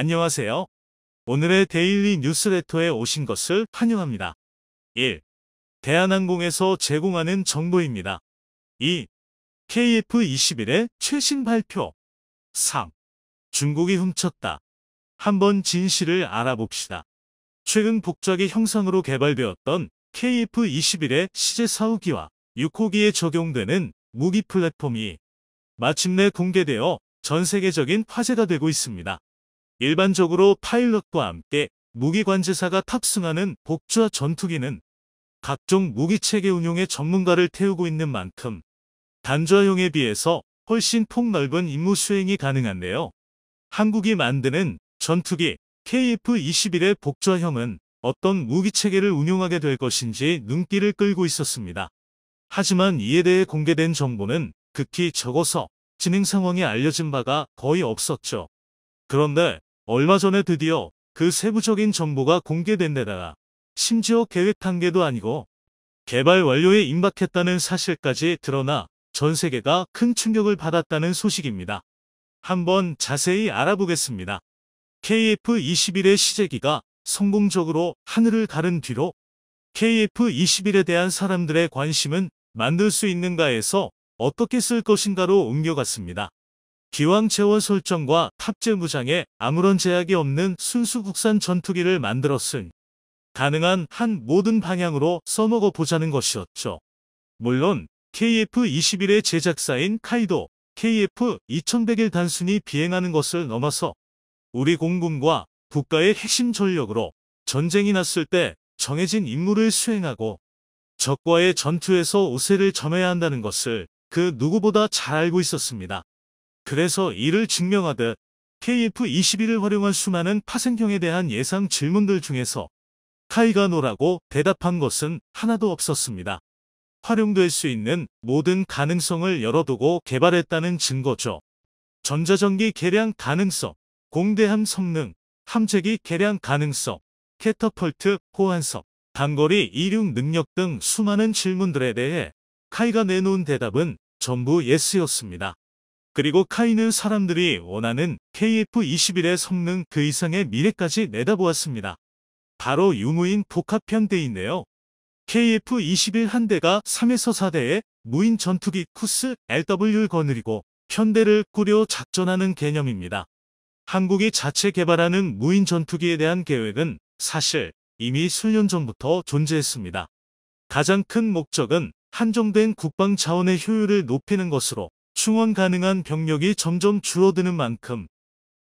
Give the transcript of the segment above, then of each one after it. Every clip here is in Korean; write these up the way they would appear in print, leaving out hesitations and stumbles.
안녕하세요. 오늘의 데일리 뉴스레터에 오신 것을 환영합니다. 1. 대한항공에서 제공하는 정보입니다. 2. KF-21의 최신 발표. 3. 중국이 훔쳤다. 한번 진실을 알아봅시다. 최근 복잡하게 형상으로 개발되었던 KF-21의 시제 4호기와 6호기에 적용되는 무기 플랫폼이 마침내 공개되어 전 세계적인 화제가 되고 있습니다. 일반적으로 파일럿과 함께 무기 관제사가 탑승하는 복주화 전투기는 각종 무기체계 운용의 전문가를 태우고 있는 만큼 단조화형에 비해서 훨씬 폭넓은 임무 수행이 가능한데요. 한국이 만드는 전투기 KF-21의 복주화형은 어떤 무기체계를 운용하게 될 것인지 눈길을 끌고 있었습니다. 하지만 이에 대해 공개된 정보는 극히 적어서 진행 상황이 알려진 바가 거의 없었죠. 그런데 얼마 전에 드디어 그 세부적인 정보가 공개된 데다가 심지어 계획 단계도 아니고 개발 완료에 임박했다는 사실까지 드러나 전 세계가 큰 충격을 받았다는 소식입니다. 한번 자세히 알아보겠습니다. KF-21의 시제기가 성공적으로 하늘을 가른 뒤로 KF-21에 대한 사람들의 관심은 만들 수 있는가에서 어떻게 쓸 것인가로 옮겨갔습니다. 기왕 재원 설정과 탑재 무장에 아무런 제약이 없는 순수 국산 전투기를 만들었으니 가능한 한 모든 방향으로 써먹어 보자는 것이었죠. 물론 KF-21의 제작사인 카이도 KF-2100을 단순히 비행하는 것을 넘어서 우리 공군과 국가의 핵심 전력으로 전쟁이 났을 때 정해진 임무를 수행하고 적과의 전투에서 우세를 점해야 한다는 것을 그 누구보다 잘 알고 있었습니다. 그래서 이를 증명하듯 KF-21을 활용한 수많은 파생형에 대한 예상 질문들 중에서 카이가노라고 대답한 것은 하나도 없었습니다. 활용될 수 있는 모든 가능성을 열어두고 개발했다는 증거죠. 전자전기 개량 가능성, 공대함 성능, 함재기 개량 가능성, 캐터펄트 호환성, 단거리 이륙 능력 등 수많은 질문들에 대해 카이가 내놓은 대답은 전부 예스였습니다. 그리고 카이는 사람들이 원하는 KF-21의 성능 그 이상의 미래까지 내다보았습니다. 바로 유무인 복합편대인데요. KF-21 한 대가 3에서 4대의 무인 전투기 쿠스 LW를 거느리고 편대를 꾸려 작전하는 개념입니다. 한국이 자체 개발하는 무인 전투기에 대한 계획은 사실 이미 수년 전부터 존재했습니다. 가장 큰 목적은 한정된 국방 자원의 효율을 높이는 것으로 충원 가능한 병력이 점점 줄어드는 만큼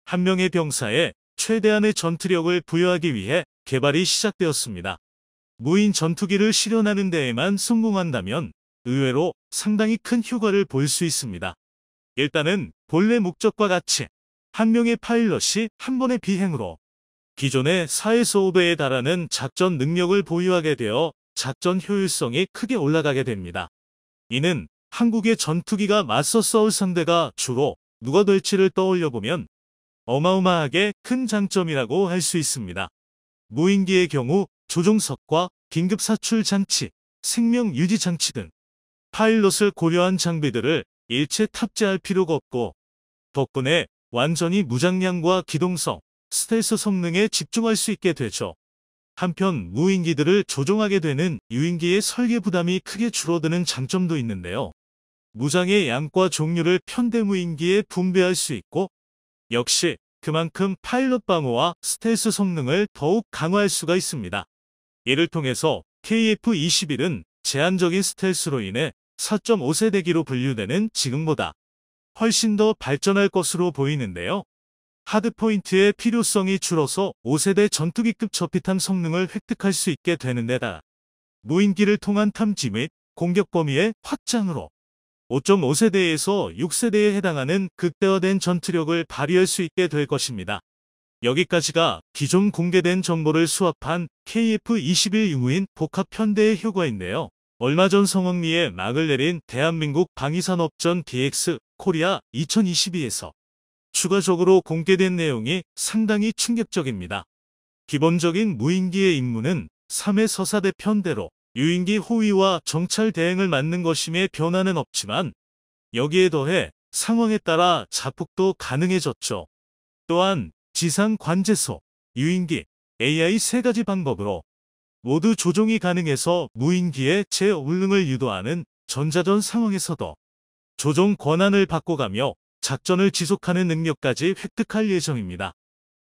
한 명의 병사에 최대한의 전투력을 부여하기 위해 개발이 시작되었습니다. 무인 전투기를 실현하는 데에만 성공한다면 의외로 상당히 큰 효과를 볼 수 있습니다. 일단은 본래 목적과 같이 한 명의 파일럿이 한 번의 비행으로 기존의 4에서 5배에 달하는 작전 능력을 보유하게 되어 작전 효율성이 크게 올라가게 됩니다. 이는 한국의 전투기가 맞서 싸울 상대가 주로 누가 될지를 떠올려보면 어마어마하게 큰 장점이라고 할 수 있습니다. 무인기의 경우 조종석과 긴급 사출 장치, 생명 유지 장치 등 파일럿을 고려한 장비들을 일체 탑재할 필요가 없고 덕분에 완전히 무장량과 기동성, 스텔스 성능에 집중할 수 있게 되죠. 한편 무인기들을 조종하게 되는 유인기의 설계 부담이 크게 줄어드는 장점도 있는데요. 무장의 양과 종류를 편대 무인기에 분배할 수 있고 역시 그만큼 파일럿 방어와 스텔스 성능을 더욱 강화할 수가 있습니다. 이를 통해서 KF-21은 제한적인 스텔스로 인해 4.5세대기로 분류되는 지금보다 훨씬 더 발전할 것으로 보이는데요. 하드포인트의 필요성이 줄어서 5세대 전투기급 저피탐 성능을 획득할 수 있게 되는 데다 무인기를 통한 탐지 및 공격 범위의 확장으로 5.5세대에서 6세대에 해당하는 극대화된 전투력을 발휘할 수 있게 될 것입니다. 여기까지가 기존 공개된 정보를 수합한 KF-21 유무인 복합편대의 효과인데요. 얼마 전 성황리에 막을 내린 대한민국 방위산업전 DX 코리아 2022에서 추가적으로 공개된 내용이 상당히 충격적입니다. 기본적인 무인기의 임무는 3에서 4대 편대로 유인기 호위와 정찰 대행을 맡는 것임에 변화는 없지만 여기에 더해 상황에 따라 자폭도 가능해졌죠. 또한 지상 관제소, 유인기, AI 세 가지 방법으로 모두 조종이 가능해서 무인기의 재운릉을 유도하는 전자전 상황에서도 조종 권한을 바꿔가며 작전을 지속하는 능력까지 획득할 예정입니다.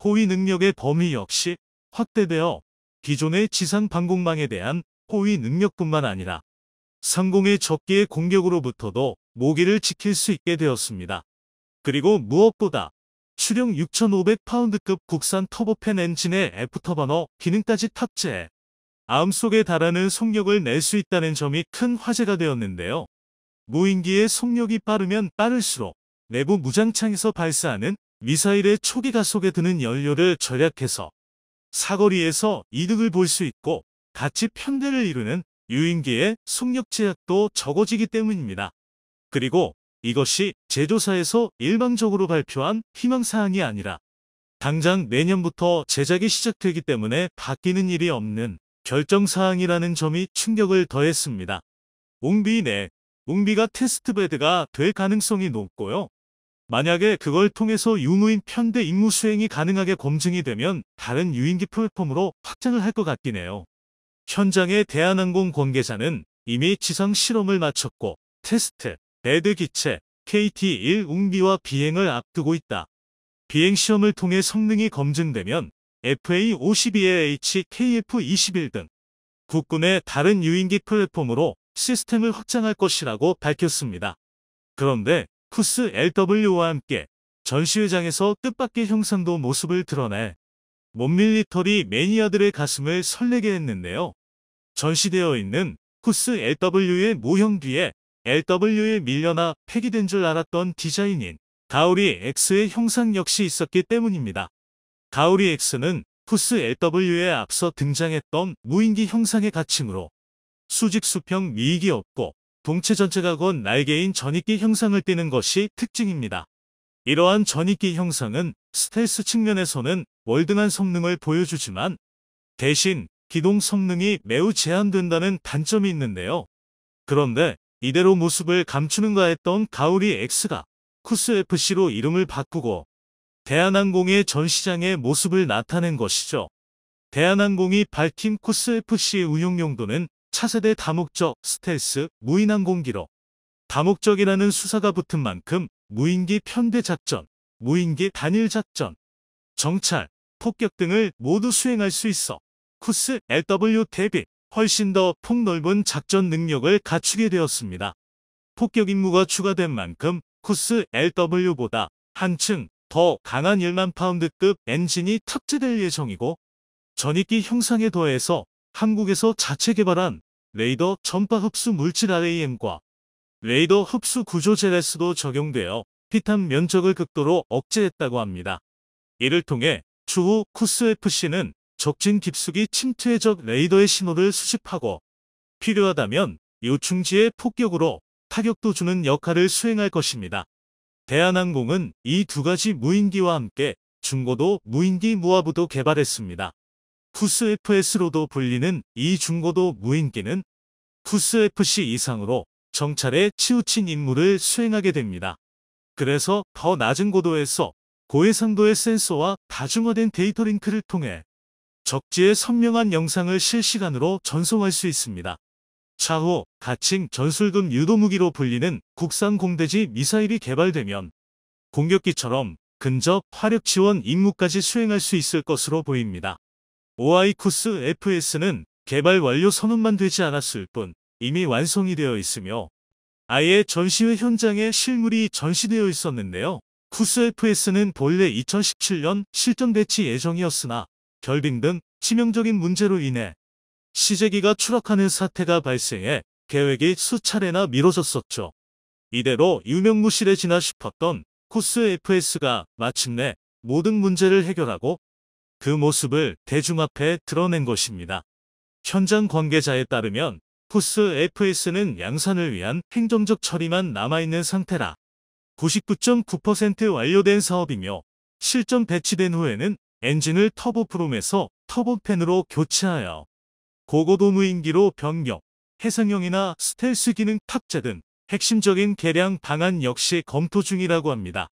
호위 능력의 범위 역시 확대되어 기존의 지상 방공망에 대한 호위 능력뿐만 아니라 상공의 적기의 공격으로부터도 모기를 지킬 수 있게 되었습니다. 그리고 무엇보다 추령 6,500파운드급 국산 터보팬 엔진의 애프터버너 기능까지 탑재해 마음속에 달하는 속력을 낼 수 있다는 점이 큰 화제가 되었는데요. 무인기의 속력이 빠르면 빠를수록 내부 무장창에서 발사하는 미사일의 초기 가속에 드는 연료를 절약해서 사거리에서 이득을 볼 수 있고 같이 편대를 이루는 유인기의 속력 제약도 적어지기 때문입니다. 그리고 이것이 제조사에서 일방적으로 발표한 희망사항이 아니라 당장 내년부터 제작이 시작되기 때문에 바뀌는 일이 없는 결정사항이라는 점이 충격을 더했습니다. 웅비가 테스트베드가 될 가능성이 높고요. 만약에 그걸 통해서 유무인 편대 임무 수행이 가능하게 검증이 되면 다른 유인기 플랫폼으로 확장을 할 것 같긴 해요. 현장의 대한항공 관계자는 이미 지상 실험을 마쳤고 테스트 베드 기체 KT-1 웅비와 비행을 앞두고 있다. 비행 시험을 통해 성능이 검증되면 FA-52H, KF-21 등 국군의 다른 유인기 플랫폼으로 시스템을 확장할 것이라고 밝혔습니다. 그런데 쿠스 LW와 함께 전시회장에서 뜻밖의 형상도 모습을 드러내 몬밀리터리 매니아들의 가슴을 설레게 했는데요. 전시되어 있는 쿠스 LW의 모형 뒤에 LW에 밀려나 폐기된 줄 알았던 디자인인 가오리 X의 형상 역시 있었기 때문입니다. 가오리 X는 쿠스 LW에 앞서 등장했던 무인기 형상의 가칭으로 수직 수평 미익이 없고 동체 전체가 건 날개인 전익기 형상을 띠는 것이 특징입니다. 이러한 전익기 형상은 스텔스 측면에서는 월등한 성능을 보여주지만 대신 기동 성능이 매우 제한된다는 단점이 있는데요. 그런데 이대로 모습을 감추는가 했던 가오리 X가 쿠스 FC로 이름을 바꾸고 대한항공의 전시장의 모습을 나타낸 것이죠. 대한항공이 밝힌 쿠스 FC의 운용 용도는 차세대 다목적 스텔스 무인항공기로 다목적이라는 수사가 붙은 만큼 무인기 편대 작전, 무인기 단일 작전, 정찰, 폭격 등을 모두 수행할 수 있어 쿠스 LW 대비 훨씬 더 폭넓은 작전 능력을 갖추게 되었습니다. 폭격 임무가 추가된 만큼 쿠스 LW보다 한층 더 강한 1만 파운드급 엔진이 탑재될 예정이고 전익기 형상에 더해서 한국에서 자체 개발한 레이더 전파 흡수 물질 RAM과 레이더 흡수 구조 제레스도 적용되어 피탄 면적을 극도로 억제했다고 합니다. 이를 통해 추후 쿠스 FC는 적진 깊숙이 침투해적 레이더의 신호를 수집하고 필요하다면 요충지의 폭격으로 타격도 주는 역할을 수행할 것입니다. 대한항공은 이 두 가지 무인기와 함께 중고도 무인기 무아부도 개발했습니다. 쿠스 FS로도 불리는 이 중고도 무인기는 쿠스 FC 이상으로 정찰에 치우친 임무를 수행하게 됩니다. 그래서 더 낮은 고도에서 고해상도의 센서와 다중화된 데이터 링크를 통해 적지의 선명한 영상을 실시간으로 전송할 수 있습니다. 차후 가칭 전술급 유도무기로 불리는 국산 공대지 미사일이 개발되면 공격기처럼 근접 화력 지원 임무까지 수행할 수 있을 것으로 보입니다. 오아이쿠스 FS는 개발 완료 선언만 되지 않았을 뿐 이미 완성이 되어 있으며 아예 전시회 현장에 실물이 전시되어 있었는데요. 쿠스 FS는 본래 2017년 실전 배치 예정이었으나 결빙 등 치명적인 문제로 인해 시제기가 추락하는 사태가 발생해 계획이 수차례나 미뤄졌었죠. 이대로 유명무실해지나 싶었던 쿠스 FS가 마침내 모든 문제를 해결하고 그 모습을 대중 앞에 드러낸 것입니다. 현장 관계자에 따르면 쿠스 FS는 양산을 위한 행정적 처리만 남아있는 상태라 99.9% 완료된 사업이며 실전 배치된 후에는 엔진을 터보프롬에서 터보팬으로 교체하여 고고도 무인기로 변경, 해상형이나 스텔스 기능 탑재 등 핵심적인 개량 방안 역시 검토 중이라고 합니다.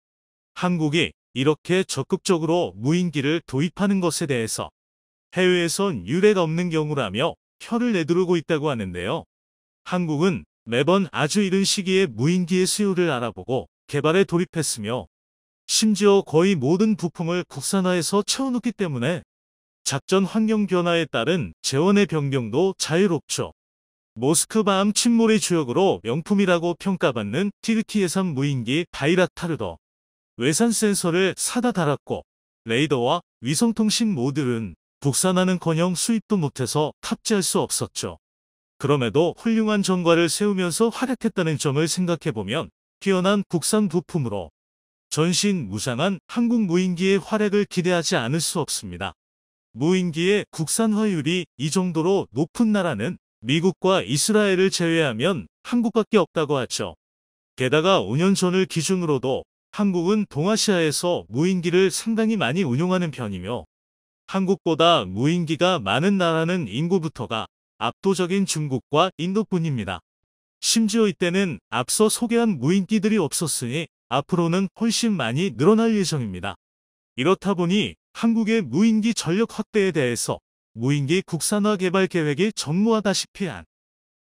한국이 이렇게 적극적으로 무인기를 도입하는 것에 대해서 해외에선 유례가 없는 경우라며 혀를 내두르고 있다고 하는데요. 한국은 매번 아주 이른 시기에 무인기의 수요를 알아보고 개발에 돌입했으며 심지어 거의 모든 부품을 국산화해서 채워놓기 때문에 작전 환경 변화에 따른 재원의 변경도 자유롭죠. 모스크바함 침몰의 주역으로 명품이라고 평가받는 튀르키 예산 무인기 바이라타르도 외산 센서를 사다 달았고 레이더와 위성통신 모듈은 국산화는커녕 수입도 못해서 탑재할 수 없었죠. 그럼에도 훌륭한 전과를 세우면서 활약했다는 점을 생각해보면 뛰어난 국산 부품으로 전신무장한 한국 무인기의 활약을 기대하지 않을 수 없습니다. 무인기의 국산화율이 이 정도로 높은 나라는 미국과 이스라엘을 제외하면 한국밖에 없다고 하죠. 게다가 5년 전을 기준으로도 한국은 동아시아에서 무인기를 상당히 많이 운용하는 편이며 한국보다 무인기가 많은 나라는 인구부터가 압도적인 중국과 인도뿐입니다. 심지어 이때는 앞서 소개한 무인기들이 없었으니 앞으로는 훨씬 많이 늘어날 예정입니다. 이렇다 보니 한국의 무인기 전력 확대에 대해서 무인기 국산화 개발 계획이 전무하다시피 한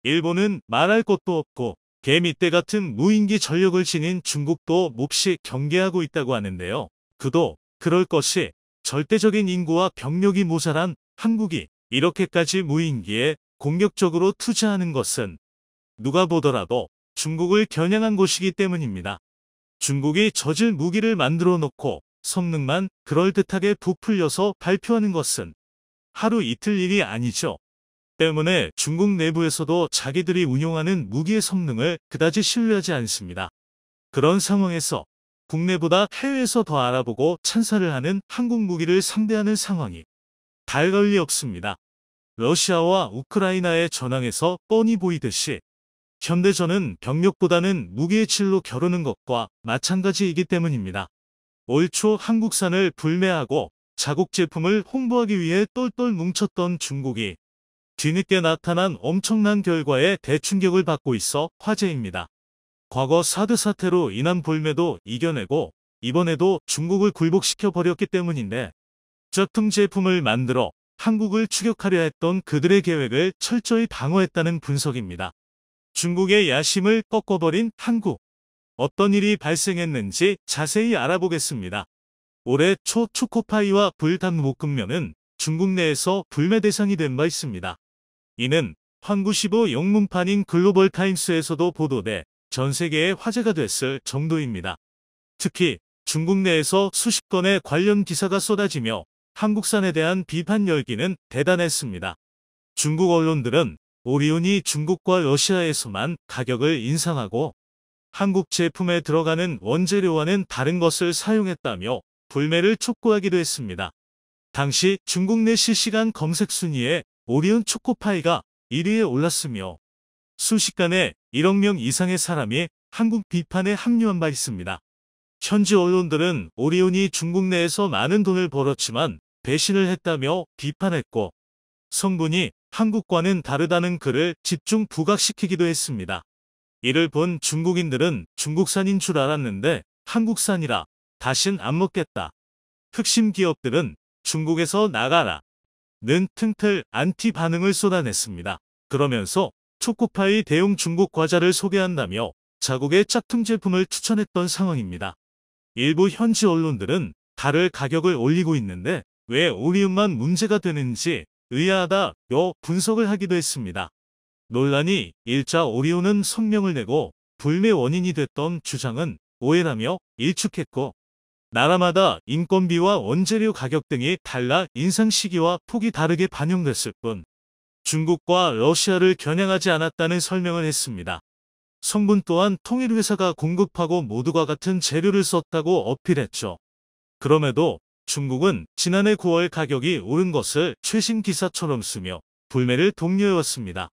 일본은 말할 것도 없고 개미떼 같은 무인기 전력을 지닌 중국도 몹시 경계하고 있다고 하는데요. 그도 그럴 것이 절대적인 인구와 병력이 모자란 한국이 이렇게까지 무인기에 공격적으로 투자하는 것은 누가 보더라도 중국을 겨냥한 것이기 때문입니다. 중국이 저질 무기를 만들어 놓고 성능만 그럴듯하게 부풀려서 발표하는 것은 하루 이틀 일이 아니죠. 때문에 중국 내부에서도 자기들이 운용하는 무기의 성능을 그다지 신뢰하지 않습니다. 그런 상황에서 국내보다 해외에서 더 알아보고 찬사를 하는 한국 무기를 상대하는 상황이 달갈 리 없습니다. 러시아와 우크라이나의 전황에서 뻔히 보이듯이 현대전은 병력보다는 무기의 질로 겨루는 것과 마찬가지이기 때문입니다. 올 초 한국산을 불매하고 자국 제품을 홍보하기 위해 똘똘 뭉쳤던 중국이 뒤늦게 나타난 엄청난 결과에 대충격을 받고 있어 화제입니다. 과거 사드 사태로 인한 불매도 이겨내고 이번에도 중국을 굴복시켜 버렸기 때문인데 저품 제품을 만들어 한국을 추격하려 했던 그들의 계획을 철저히 방어했다는 분석입니다. 중국의 야심을 꺾어버린 한국. 어떤 일이 발생했는지 자세히 알아보겠습니다. 올해 초 초코파이와 불닭볶음면은 중국 내에서 불매 대상이 된 바 있습니다. 이는 환구15 영문판인 글로벌 타임스에서도 보도돼 전 세계에 화제가 됐을 정도입니다. 특히 중국 내에서 수십 건의 관련 기사가 쏟아지며 한국산에 대한 비판 열기는 대단했습니다. 중국 언론들은 오리온이 중국과 러시아에서만 가격을 인상하고 한국 제품에 들어가는 원재료와는 다른 것을 사용했다며 불매를 촉구하기도 했습니다. 당시 중국 내 실시간 검색 순위에 오리온 초코파이가 1위에 올랐으며 순식간에 1억 명 이상의 사람이 한국 비판에 합류한 바 있습니다. 현지 언론들은 오리온이 중국 내에서 많은 돈을 벌었지만 배신을 했다며 비판했고 성분이 한국과는 다르다는 글을 집중 부각시키기도 했습니다. 이를 본 중국인들은 중국산인 줄 알았는데 한국산이라 다신 안 먹겠다. 흑심 기업들은 중국에서 나가라 는 틈틀 안티 반응을 쏟아냈습니다. 그러면서 초코파이 대용 중국 과자를 소개한다며 자국의 짝퉁 제품을 추천했던 상황입니다. 일부 현지 언론들은 달을 가격을 올리고 있는데 왜 오리온만 문제가 되는지 의아하다며 분석을 하기도 했습니다. 논란이 일자 오리온은 성명을 내고 불매 원인이 됐던 주장은 오해라며 일축했고 나라마다 인건비와 원재료 가격 등이 달라 인상 시기와 폭이 다르게 반영됐을 뿐 중국과 러시아를 겨냥하지 않았다는 설명을 했습니다. 성분 또한 통일 회사가 공급하고 모두가 같은 재료를 썼다고 어필했죠. 그럼에도 중국은 지난해 9월 가격이 오른 것을 최신 기사처럼 쓰며 불매를 독려해왔습니다.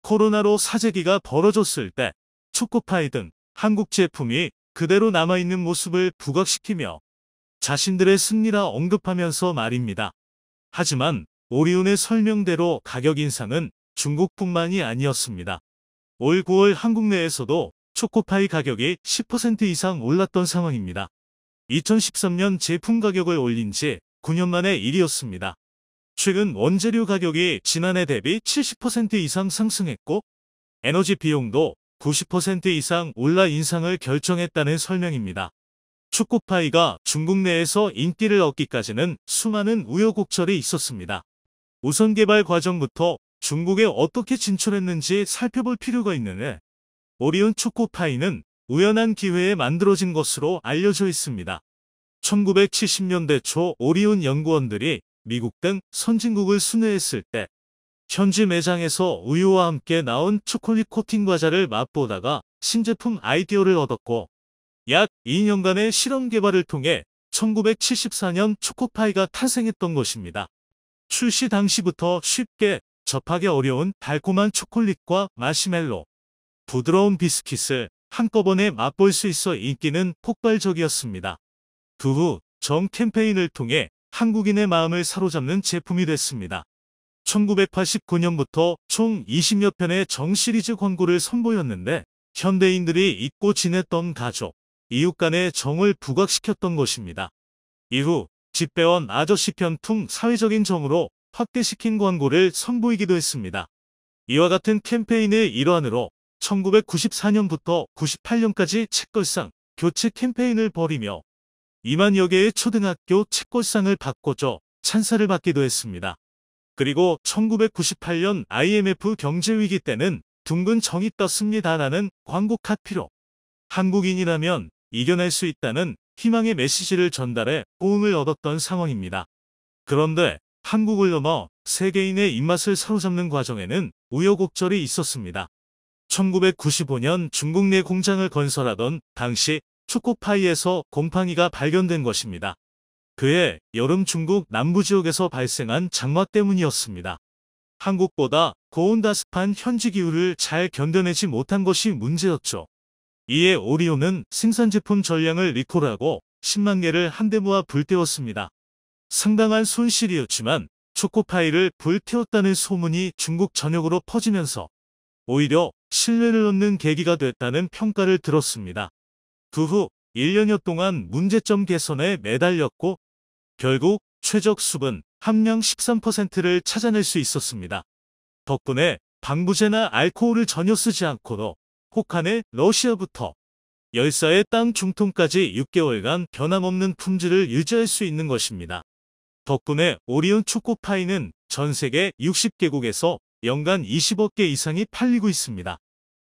코로나로 사재기가 벌어졌을 때 초코파이 등 한국 제품이 그대로 남아있는 모습을 부각시키며 자신들의 승리라 언급하면서 말입니다. 하지만 오리온의 설명대로 가격 인상은 중국뿐만이 아니었습니다. 올 9월 한국 내에서도 초코파이 가격이 10% 이상 올랐던 상황입니다. 2013년 제품 가격을 올린 지 9년 만의 일이었습니다. 최근 원재료 가격이 지난해 대비 70% 이상 상승했고 에너지 비용도 90% 이상 올라 인상을 결정했다는 설명입니다. 초코파이가 중국 내에서 인기를 얻기까지는 수많은 우여곡절이 있었습니다. 우선 개발 과정부터 중국에 어떻게 진출했는지 살펴볼 필요가 있는데 오리온 초코파이는 우연한 기회에 만들어진 것으로 알려져 있습니다. 1970년대 초 오리온 연구원들이 미국 등 선진국을 순회했을 때 현지 매장에서 우유와 함께 나온 초콜릿 코팅 과자를 맛보다가 신제품 아이디어를 얻었고 약 2년간의 실험 개발을 통해 1974년 초코파이가 탄생했던 것입니다. 출시 당시부터 쉽게 접하기 어려운 달콤한 초콜릿과 마시멜로, 부드러운 비스킷을 한꺼번에 맛볼 수 있어 인기는 폭발적이었습니다. 그 후 정 캠페인을 통해 한국인의 마음을 사로잡는 제품이 됐습니다. 1989년부터 총 20여 편의 정 시리즈 광고를 선보였는데 현대인들이 잊고 지냈던 가족, 이웃 간의 정을 부각시켰던 것입니다. 이후 집배원 아저씨 편 퉁 사회적인 정으로 확대시킨 광고를 선보이기도 했습니다. 이와 같은 캠페인의 일환으로 1994년부터 98년까지 책걸상 교체 캠페인을 벌이며 2만여 개의 초등학교 책걸상을 바꿔줘 찬사를 받기도 했습니다. 그리고 1998년 IMF 경제위기 때는 둥근 정이 떴습니다라는 광고 카피로 한국인이라면 이겨낼 수 있다는 희망의 메시지를 전달해 호응을 얻었던 상황입니다. 그런데 한국을 넘어 세계인의 입맛을 사로잡는 과정에는 우여곡절이 있었습니다. 1995년 중국 내 공장을 건설하던 당시 초코파이에서 곰팡이가 발견된 것입니다. 그해 여름 중국 남부 지역에서 발생한 장마 때문이었습니다. 한국보다 고온다습한 현지 기후를 잘 견뎌내지 못한 것이 문제였죠. 이에 오리온은 생산 제품 전량을 리콜하고 10만 개를 한데 모아 불태웠습니다. 상당한 손실이었지만 초코파이를 불태웠다는 소문이 중국 전역으로 퍼지면서 오히려 신뢰를 얻는 계기가 됐다는 평가를 들었습니다. 그 후 1년여 동안 문제점 개선에 매달렸고 결국 최적 수분 함량 13%를 찾아낼 수 있었습니다. 덕분에 방부제나 알코올을 전혀 쓰지 않고도 혹한의 러시아부터 열사의 땅 중통까지 6개월간 변함없는 품질을 유지할 수 있는 것입니다. 덕분에 오리온 초코파이는 전 세계 60개국에서 연간 20억 개 이상이 팔리고 있습니다.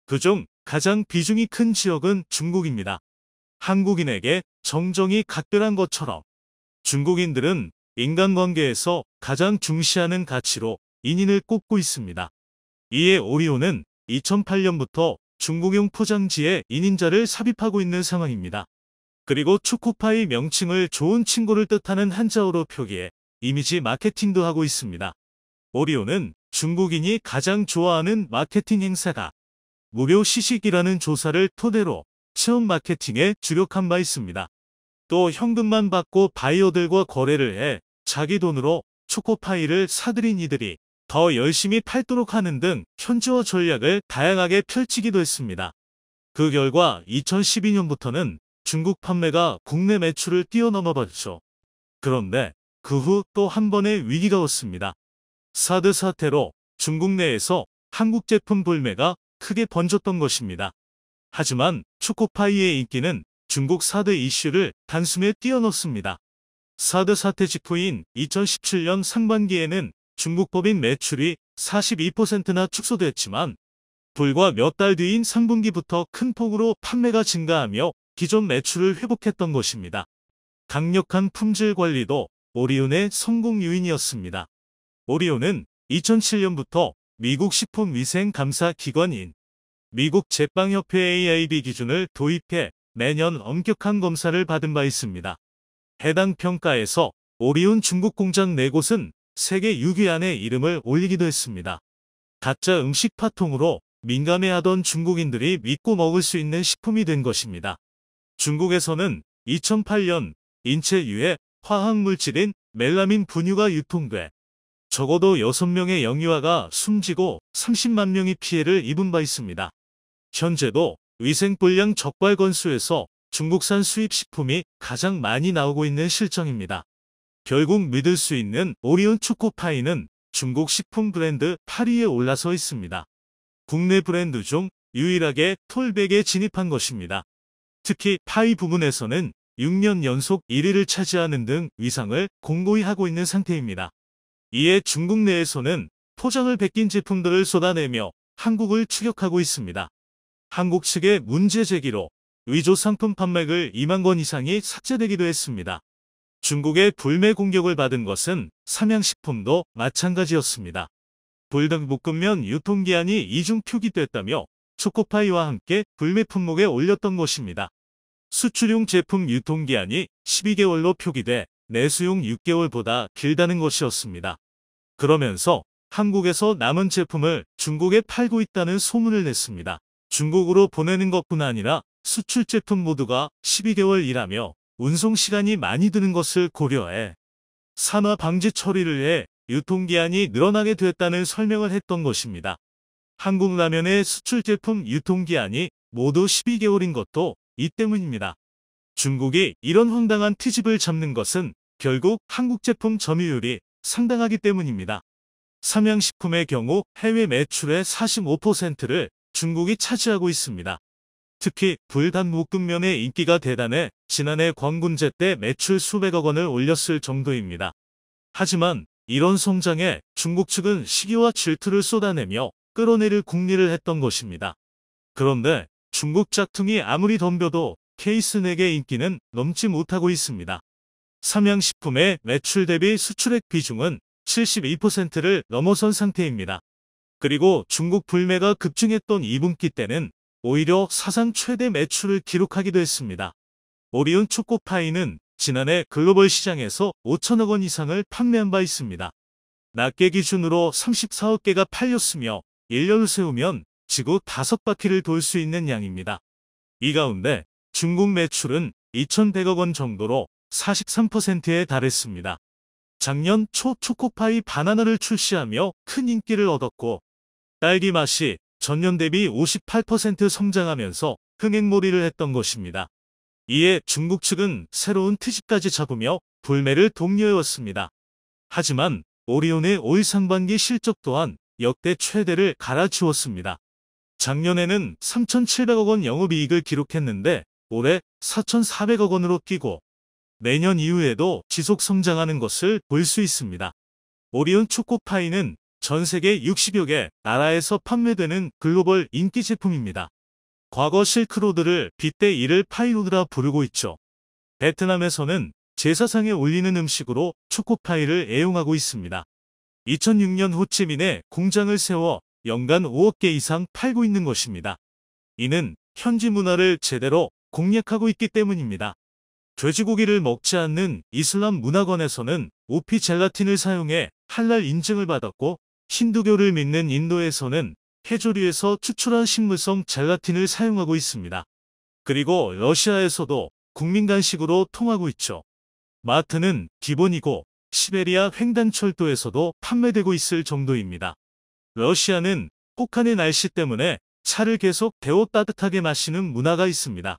그중 가장 비중이 큰 지역은 중국입니다. 한국인에게 정정이 각별한 것처럼 중국인들은 인간관계에서 가장 중시하는 가치로 인인을 꼽고 있습니다. 이에 오리온은 2008년부터 중국용 포장지에 인인자를 삽입하고 있는 상황입니다. 그리고 초코파이 명칭을 좋은 친구를 뜻하는 한자어로 표기해 이미지 마케팅도 하고 있습니다. 오리온은 중국인이 가장 좋아하는 마케팅 행사다. 무료 시식이라는 조사를 토대로 체험 마케팅에 주력한 바 있습니다. 또 현금만 받고 바이어들과 거래를 해 자기 돈으로 초코파이를 사들인 이들이 더 열심히 팔도록 하는 등 현지화 전략을 다양하게 펼치기도 했습니다. 그 결과 2012년부터는 중국 판매가 국내 매출을 뛰어넘어 봤죠. 그런데 그 후 또 한 번의 위기가 왔습니다. 사드 사태로 중국 내에서 한국 제품 불매가 크게 번졌던 것입니다. 하지만 초코파이의 인기는 중국 사드 이슈를 단숨에 뛰어넘습니다. 사드 사태 직후인 2017년 상반기에는 중국 법인 매출이 42%나 축소됐지만 불과 몇 달 뒤인 3분기부터 큰 폭으로 판매가 증가하며 기존 매출을 회복했던 것입니다. 강력한 품질 관리도 오리온의 성공 요인이었습니다. 오리온은 2007년부터 미국 식품위생감사기관인 미국 제빵협회 AIB 기준을 도입해 매년 엄격한 검사를 받은 바 있습니다. 해당 평가에서 오리온 중국 공장 4곳은 세계 6위 안에 이름을 올리기도 했습니다. 가짜 음식 파통으로 민감해하던 중국인들이 믿고 먹을 수 있는 식품이 된 것입니다. 중국에서는 2008년 인체 유해 화학물질인 멜라민 분유가 유통돼 적어도 6명의 영유아가 숨지고 30만 명이 피해를 입은 바 있습니다. 현재도 위생불량 적발 건수에서 중국산 수입 식품이 가장 많이 나오고 있는 실정입니다. 결국 믿을 수 있는 오리온 초코파이는 중국 식품 브랜드 8위에 올라서 있습니다. 국내 브랜드 중 유일하게 톨백에 진입한 것입니다. 특히 파이 부분에서는 6년 연속 1위를 차지하는 등 위상을 공고히 하고 있는 상태입니다. 이에 중국 내에서는 포장을 베낀 제품들을 쏟아내며 한국을 추격하고 있습니다. 한국 측의 문제 제기로 위조 상품 판매글 2만 건 이상이 삭제되기도 했습니다. 중국의 불매 공격을 받은 것은 삼양식품도 마찬가지였습니다. 불닭볶음면 유통기한이 이중 표기됐다며 초코파이와 함께 불매 품목에 올렸던 것입니다. 수출용 제품 유통기한이 12개월로 표기돼 내수용 6개월보다 길다는 것이었습니다. 그러면서 한국에서 남은 제품을 중국에 팔고 있다는 소문을 냈습니다. 중국으로 보내는 것뿐 아니라 수출 제품 모두가 12개월이라며 운송 시간이 많이 드는 것을 고려해 산화 방지 처리를 해 유통기한이 늘어나게 됐다는 설명을 했던 것입니다. 한국 라면의 수출 제품 유통기한이 모두 12개월인 것도 이 때문입니다. 중국이 이런 황당한 트집을 잡는 것은 결국 한국 제품 점유율이 상당하기 때문입니다. 삼양식품의 경우 해외 매출의 45%를 중국이 차지하고 있습니다. 특히 불닭볶음면의 인기가 대단해 지난해 광군제 때 매출 수백억 원을 올렸을 정도입니다. 하지만 이런 성장에 중국 측은 시기와 질투를 쏟아내며 끌어내릴 궁리를 했던 것입니다. 그런데 중국 짝퉁이 아무리 덤벼도 케이슨에게 인기는 넘지 못하고 있습니다. 삼양식품의 매출 대비 수출액 비중은 72%를 넘어선 상태입니다. 그리고 중국 불매가 급증했던 2분기 때는 오히려 사상 최대 매출을 기록하기도 했습니다. 오리온 초코파이는 지난해 글로벌 시장에서 5천억 원 이상을 판매한 바 있습니다. 낱개 기준으로 34억 개가 팔렸으며 1년을 세우면 지구 5바퀴를 돌 수 있는 양입니다. 이 가운데 중국 매출은 2,100억 원 정도로 43%에 달했습니다. 작년 초 초코파이 바나나를 출시하며 큰 인기를 얻었고 딸기 맛이 전년 대비 58% 성장하면서 흥행몰이를 했던 것입니다. 이에 중국 측은 새로운 트집까지 잡으며 불매를 독려해왔습니다. 하지만 오리온의 올 상반기 실적 또한 역대 최대를 갈아치웠습니다. 작년에는 3,700억 원 영업이익을 기록했는데 올해 4,400억 원으로 뛰고 내년 이후에도 지속 성장하는 것을 볼 수 있습니다. 오리온 초코파이는 전 세계 60여 개 나라에서 판매되는 글로벌 인기 제품입니다. 과거 실크로드를 빗대 이를 파이로드라 부르고 있죠. 베트남에서는 제사상에 올리는 음식으로 초코파이를 애용하고 있습니다. 2006년 호치민에 공장을 세워 연간 5억 개 이상 팔고 있는 것입니다. 이는 현지 문화를 제대로 공략하고 있기 때문입니다. 돼지고기를 먹지 않는 이슬람 문화권에서는 오피 젤라틴을 사용해 할랄 인증을 받았고 힌두교를 믿는 인도에서는 해조류에서 추출한 식물성 젤라틴을 사용하고 있습니다. 그리고 러시아에서도 국민 간식으로 통하고 있죠. 마트는 기본이고 시베리아 횡단철도에서도 판매되고 있을 정도입니다. 러시아는 혹한의 날씨 때문에 차를 계속 데워 따뜻하게 마시는 문화가 있습니다.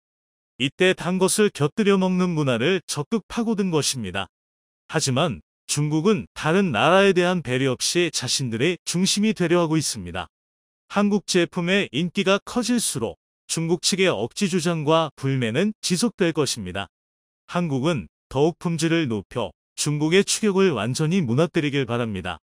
이때 단 것을 곁들여 먹는 문화를 적극 파고든 것입니다. 하지만 중국은 다른 나라에 대한 배려 없이 자신들의 중심이 되려 하고 있습니다. 한국 제품의 인기가 커질수록 중국 측의 억지 주장과 불매는 지속될 것입니다. 한국은 더욱 품질을 높여 중국의 추격을 완전히 무너뜨리길 바랍니다.